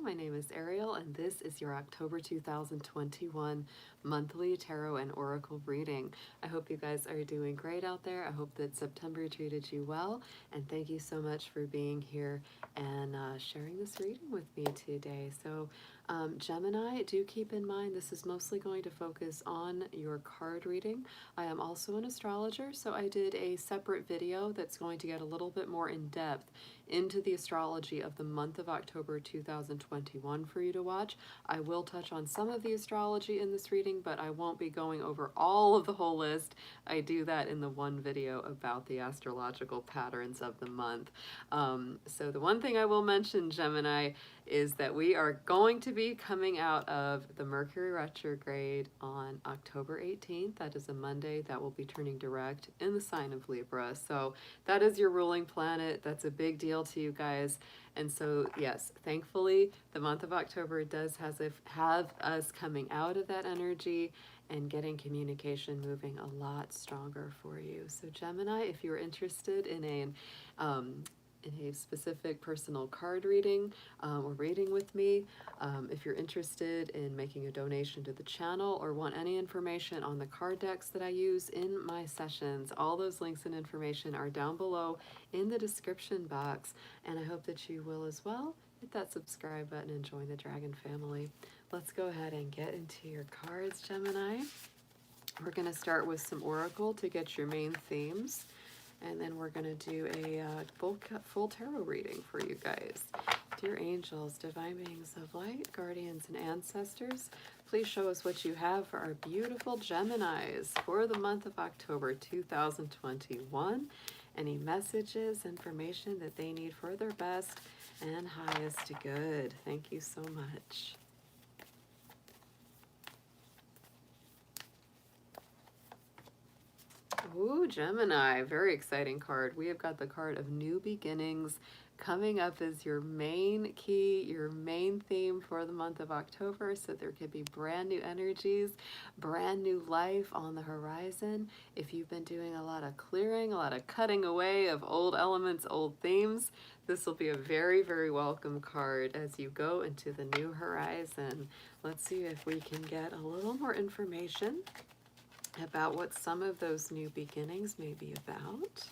My name is Ariel, and this is your October 2021 monthly tarot and oracle reading. I hope you guys are doing great out there. I hope that September treated you well, and thank you so much for being here and sharing this reading with me today. So, Gemini, do keep in mind this is mostly going to focus on your card reading. I am also an astrologer, so I did a separate video that's going to get a little bit more in depth into the astrology of the month of October 2021 for you to watch. I will touch on some of the astrology in this reading, but I won't be going over all of the whole list. I do that in the one video about the astrological patterns of the month. So the one thing I will mention, Gemini, is that we are going to be coming out of the Mercury retrograde on October 18th. That is a Monday. That will be turning direct in the sign of Libra. So that is your ruling planet. That's a big deal to you guys. And so, yes, thankfully, the month of October does have us coming out of that energy and getting communication moving a lot stronger for you. So Gemini, if you're interested in a specific personal card reading or reading with me, if you're interested in making a donation to the channel or want any information on the card decks that I use in my sessions, all those links and information are down below in the description box, and I hope that you will as well. Hit that subscribe button and join the Dragon family. Let's go ahead and get into your cards, Gemini. We're going to start with some oracle to get your main themes. And then we're going to do a full tarot reading for you guys. Dear angels, divine beings of light, guardians, and ancestors, please show us what you have for our beautiful Geminis for the month of October 2021. Any messages, information that they need for their best and highest good. Thank you so much. Ooh, Gemini, very exciting card. We have got the card of New Beginnings coming up as your main key, your main theme for the month of October. So there could be brand new energies, brand new life on the horizon. If you've been doing a lot of clearing, a lot of cutting away of old elements, old themes, this will be a very, very welcome card as you go into the new horizon. Let's see if we can get a little more information about what some of those new beginnings may be about.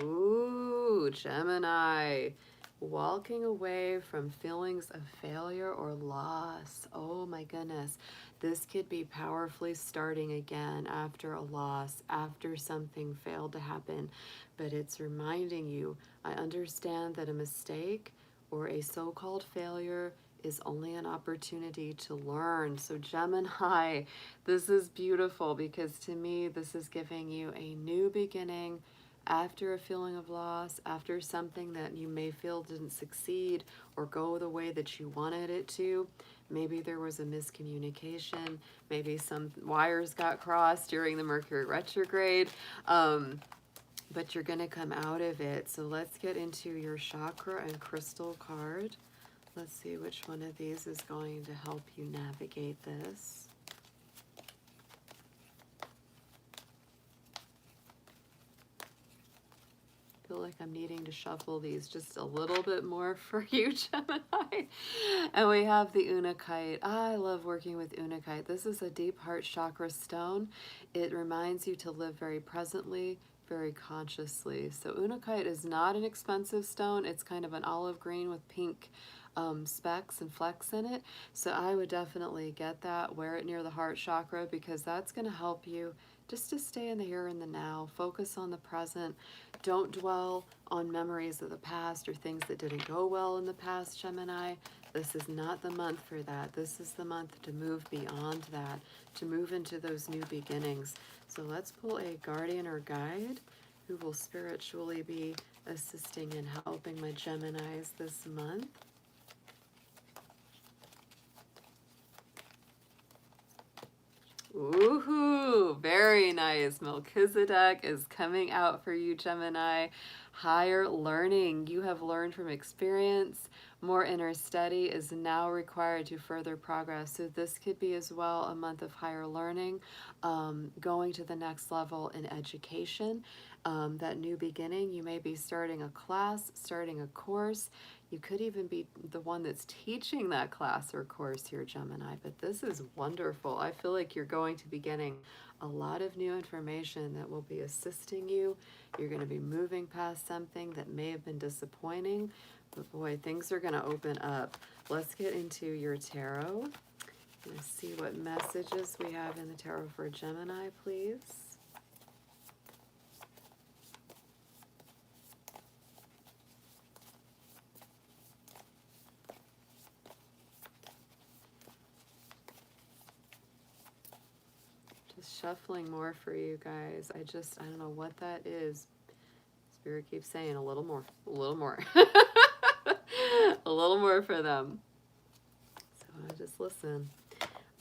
Ooh, Gemini, walking away from feelings of failure or loss. Oh my goodness. This could be powerfully starting again after a loss, after something failed to happen. But it's reminding you, I understand that a mistake or a so-called failure is only an opportunity to learn. So Gemini, this is beautiful because to me, this is giving you a new beginning after a feeling of loss, after something that you may feel didn't succeed or go the way that you wanted it to. Maybe there was a miscommunication, maybe some wires got crossed during the Mercury retrograde, but you're going to come out of it. So let's get into your chakra and crystal card. Let's see which one of these is going to help you navigate this. I feel like I'm needing to shuffle these just a little bit more for you, Gemini. And we have the Unakite. I love working with Unakite. This is a deep heart chakra stone. It reminds you to live very presently, very consciously. So Unakite is not an expensive stone. It's kind of an olive green with pink specks and flecks in it. So I would definitely get that, wear it near the heart chakra, because that's going to help you just to stay in the here and the now, focus on the present. Don't dwell on memories of the past or things that didn't go well in the past, Gemini. This is not the month for that. This is the month to move beyond that, to move into those new beginnings. So let's pull a guardian or guide who will spiritually be assisting and helping my Geminis this month. Woohoo! Very nice. Gemini's Melchizedek is coming out for you, Gemini. Higher learning. You have learned from experience. More inner study is now required to further progress. So this could be as well a month of higher learning, going to the next level in education, that new beginning. You may be starting a class, starting a course. You could even be the one that's teaching that class or course here, Gemini, but this is wonderful. I feel like you're going to be getting a lot of new information that will be assisting you. You're going to be moving past something that may have been disappointing, but boy, things are going to open up. Let's get into your tarot. Let's see what messages we have in the tarot for Gemini, please. Shuffling more for you guys. I don't know what that is. Spirit keeps saying a little more, a little more, a little more for them. So I just listen.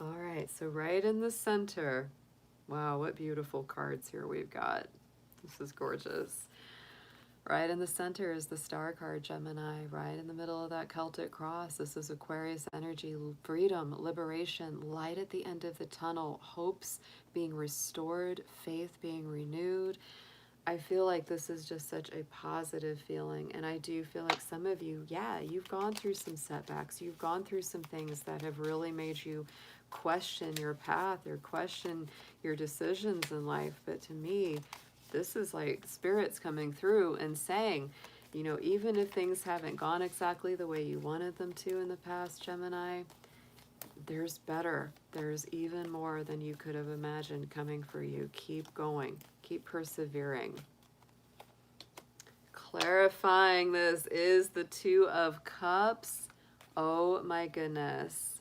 All right, so right in the center. Wow, what beautiful cards here we've got. This is gorgeous. Right in the center is the Star card, Gemini. Right in the middle of that Celtic cross. This is Aquarius energy, freedom, liberation, light at the end of the tunnel, hopes being restored, faith being renewed. I feel like this is just such a positive feeling, and I do feel like some of you, yeah, you've gone through some setbacks. You've gone through some things that have really made you question your path or question your decisions in life. But to me, this is like spirits coming through and saying, you know, even if things haven't gone exactly the way you wanted them to in the past, Gemini, there's better. There's even more than you could have imagined coming for you. Keep going. Keep persevering. Clarifying this is the Two of Cups. Oh my goodness.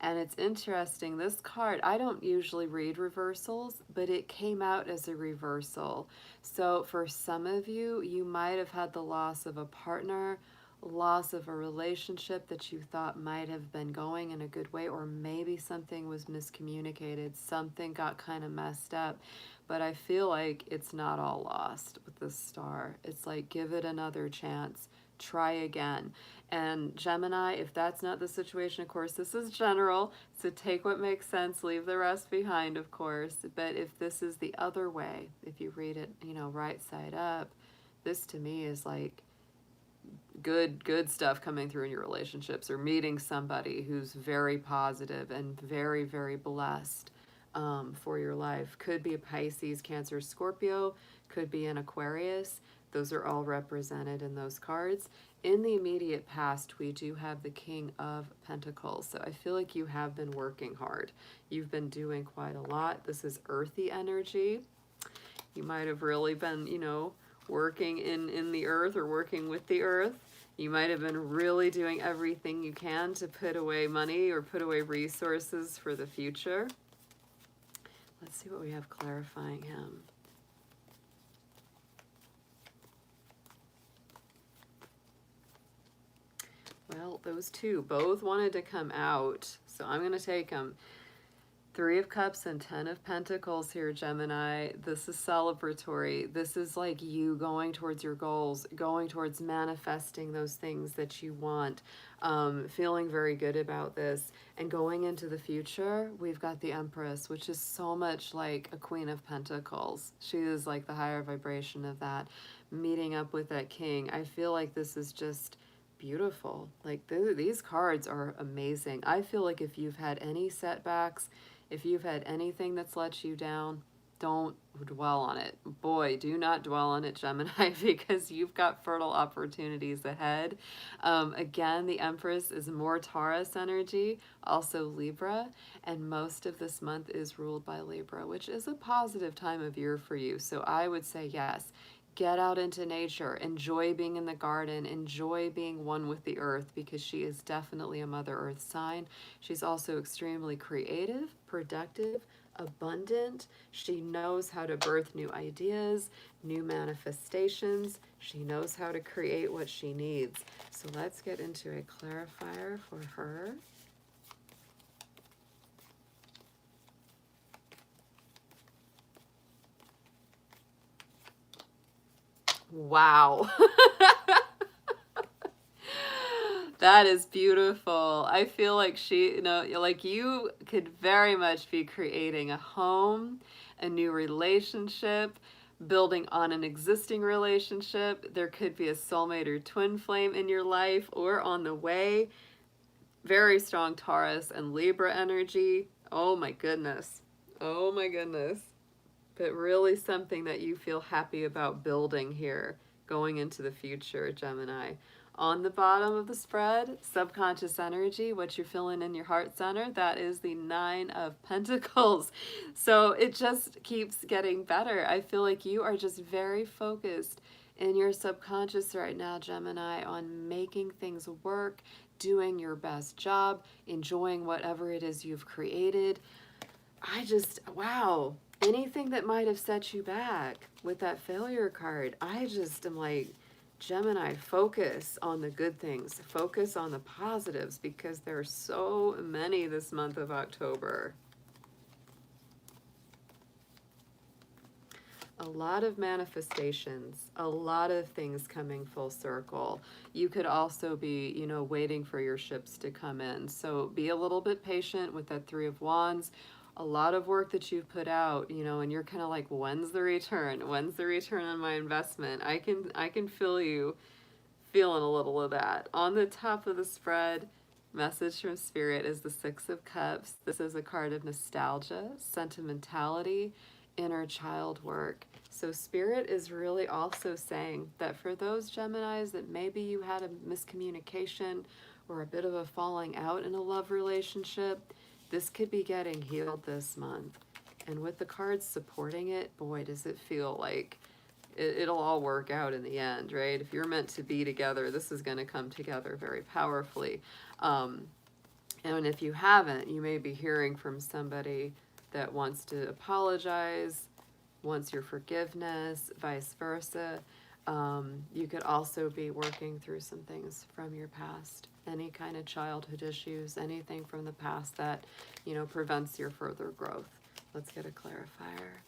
And it's interesting, this card, I don't usually read reversals, but it came out as a reversal. So for some of you, you might have had the loss of a partner, loss of a relationship that you thought might have been going in a good way, or maybe something was miscommunicated, something got kind of messed up. But I feel like it's not all lost with this star. It's like, give it another chance. Try again. And Gemini, if that's not the situation, of course, this is general, so take what makes sense, leave the rest behind, of course. But if this is the other way, if you read it, you know, right side up, this to me is like good stuff coming through in your relationships, or meeting somebody who's very positive and very, very blessed for your life. Could be a Pisces, Cancer, Scorpio, could be an Aquarius. Those are all represented in those cards. In the immediate past, we do have the King of Pentacles. So I feel like you have been working hard. You've been doing quite a lot. This is earthy energy. You might have really been, you know, working in the earth or working with the earth. You might have been really doing everything you can to put away money or put away resources for the future. Let's see what we have clarifying him. Well, those two both wanted to come out, so I'm going to take them. Three of Cups and 10 of Pentacles here, Gemini. This is celebratory. This is like you going towards your goals, going towards manifesting those things that you want, feeling very good about this. And going into the future, we've got the Empress, which is so much like a Queen of Pentacles. She is like the higher vibration of that, meeting up with that King. I feel like this is just beautiful. Like these cards are amazing. I feel like if you've had any setbacks, if you've had anything that's let you down, don't dwell on it. Boy, do not dwell on it, Gemini, because you've got fertile opportunities ahead. Again, the Empress is more Taurus energy, also Libra, and most of this month is ruled by Libra, which is a positive time of year for you. So I would say yes. Get out into nature, enjoy being in the garden, enjoy being one with the earth, because she is definitely a Mother Earth sign. She's also extremely creative, productive, abundant. She knows how to birth new ideas, new manifestations. She knows how to create what she needs. So let's get into a clarifier for her. Wow. That is beautiful. I feel like like you could very much be creating a home, a new relationship, building on an existing relationship. There could be a soulmate or twin flame in your life or on the way. Very strong Taurus and Libra energy. Oh my goodness. Oh my goodness. But really something that you feel happy about building here going into the future, Gemini. On the bottom of the spread, subconscious energy, what you're feeling in your heart center, that is the Nine of Pentacles. So it just keeps getting better. I feel like you are just very focused in your subconscious right now, Gemini, on making things work, doing your best job, enjoying whatever it is you've created. Wow, anything that might have set you back with that failure card, I just am like, Gemini, focus on the good things. Focus on the positives because there are so many this month of October. A lot of manifestations, a lot of things coming full circle. You could also be, waiting for your ships to come in. So be a little bit patient with that Three of Wands. A lot of work that you've put out, and you're kind of like, when's the return? When's the return on my investment? I can feel you feeling a little of that. On the top of the spread, message from Spirit is the Six of Cups. This is a card of nostalgia, sentimentality, inner child work. So Spirit is really also saying that for those Geminis that maybe you had a miscommunication or a bit of a falling out in a love relationship, this could be getting healed this month. And with the cards supporting it, boy, does it feel like it'll all work out in the end, right? If you're meant to be together, this is going to come together very powerfully. And if you haven't, you may be hearing from somebody that wants to apologize, wants your forgiveness, vice versa. You could also be working through some things from your past, any kind of childhood issues, anything from the past that, prevents your further growth. Let's get a clarifier.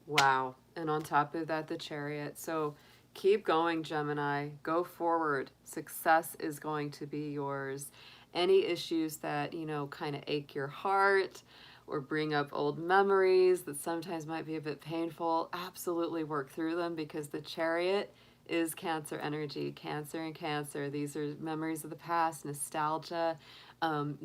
Wow. And on top of that, the Chariot. So keep going, Gemini. Go forward. Success is going to be yours. Any issues that, kind of ache your heart or bring up old memories that sometimes might be a bit painful, absolutely work through them because the Chariot is Cancer energy. Cancer and Cancer. These are memories of the past, nostalgia,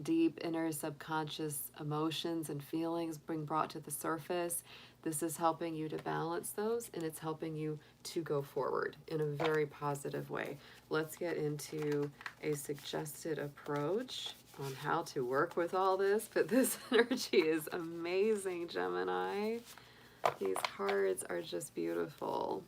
deep inner subconscious emotions and feelings being brought to the surface. This is helping you to balance those, and it's helping you to go forward in a very positive way. Let's get into a suggested approach on how to work with all this, but this energy is amazing, Gemini. These cards are just beautiful.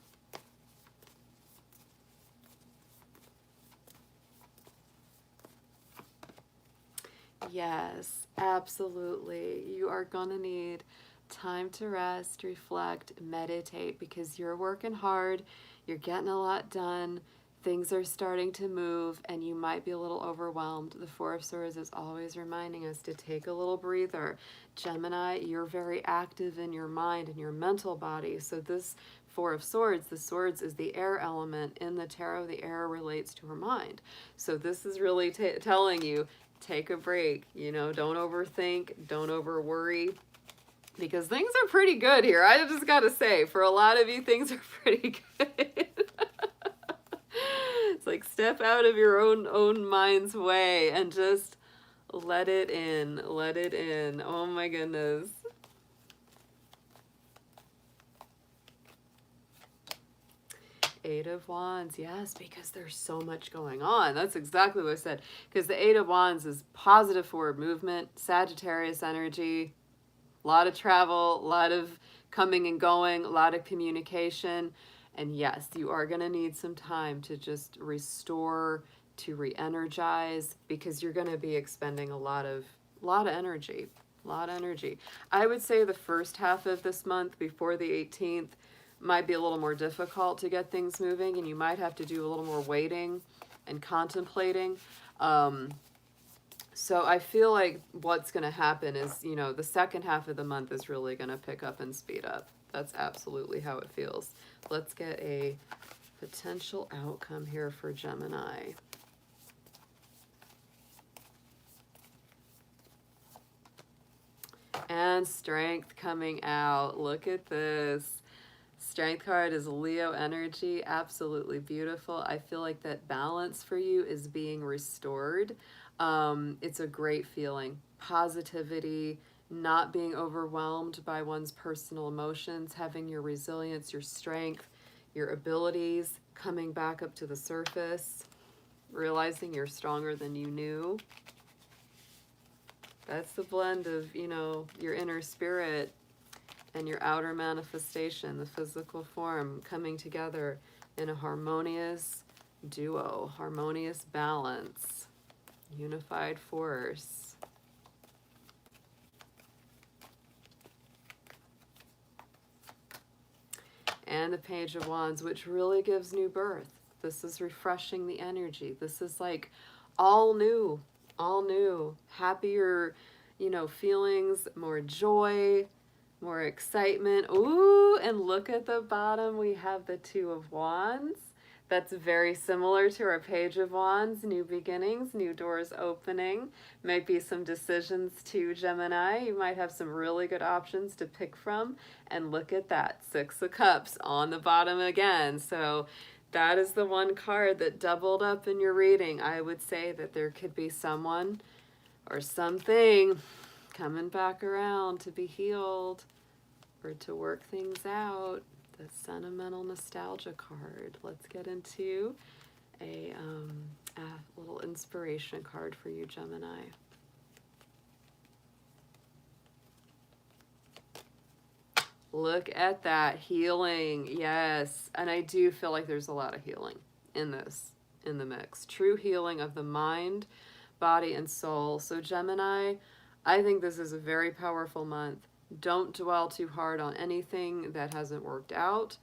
Yes, absolutely. You are going to need time to rest, reflect, meditate because you're working hard, you're getting a lot done, things are starting to move, and you might be a little overwhelmed. The Four of Swords is always reminding us to take a little breather. Gemini, you're very active in your mind and your mental body, so this Four of Swords, the swords is the air element. In the tarot, the air relates to her mind. So this is really telling you, take a break, don't overthink, don't over worry, because things are pretty good here. I just gotta say, for a lot of you, things are pretty good. It's like step out of your own mind's way and just let it in. Let it in. Oh my goodness. Eight of Wands, yes, because there's so much going on. That's exactly what I said. Because the Eight of Wands is positive forward movement, Sagittarius energy, a lot of travel, a lot of coming and going, a lot of communication. And yes, you are going to need some time to just restore, to re-energize, because you're going to be expending a lot of energy. I would say the first half of this month before the 18th might be a little more difficult to get things moving, and you might have to do a little more waiting and contemplating. So I feel like what's going to happen is, you know, the second half of the month is really going to pick up and speed up. That's absolutely how it feels. Let's get a potential outcome here for Gemini. And Strength coming out. Look at this. Strength card is Leo energy. Absolutely beautiful. I feel like that balance for you is being restored. It's a great feeling. Positivity, not being overwhelmed by one's personal emotions, having your resilience, your strength, your abilities coming back up to the surface, realizing you're stronger than you knew. That's the blend of, you know, your inner spirit and your outer manifestation, the physical form, coming together in a harmonious duo, harmonious balance, unified force. And the Page of Wands, which really gives new birth. This is refreshing the energy. This is like all new, happier, you know, feelings, more joy, more excitement. Ooh, and look at the bottom. We have the Two of Wands. That's very similar to our Page of Wands. New beginnings, new doors opening. Might be some decisions too, Gemini. You might have some really good options to pick from. And look at that, Six of Cups on the bottom again. So that is the one card that doubled up in your reading. I would say that there could be someone or something coming back around to be healed or to work things out. The Sentimental Nostalgia card. Let's get into a little inspiration card for you, Gemini. Look at that, healing. Yes, and I do feel like there's a lot of healing in this, in the mix. True healing of the mind, body, and soul. So Gemini, I think this is a very powerful month. Don't dwell too hard on anything that hasn't worked out.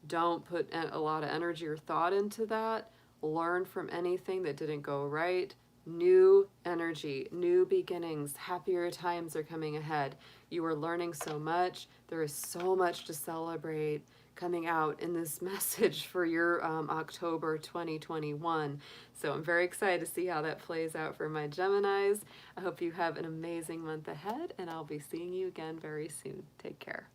Don't put a lot of energy or thought into that. Learn from anything that didn't go right. New energy, new beginnings, happier times are coming ahead. You are learning so much. There is so much to celebrate coming out in this message for your October 2021. So I'm very excited to see how that plays out for my Geminis. I hope you have an amazing month ahead, and I'll be seeing you again very soon. Take care.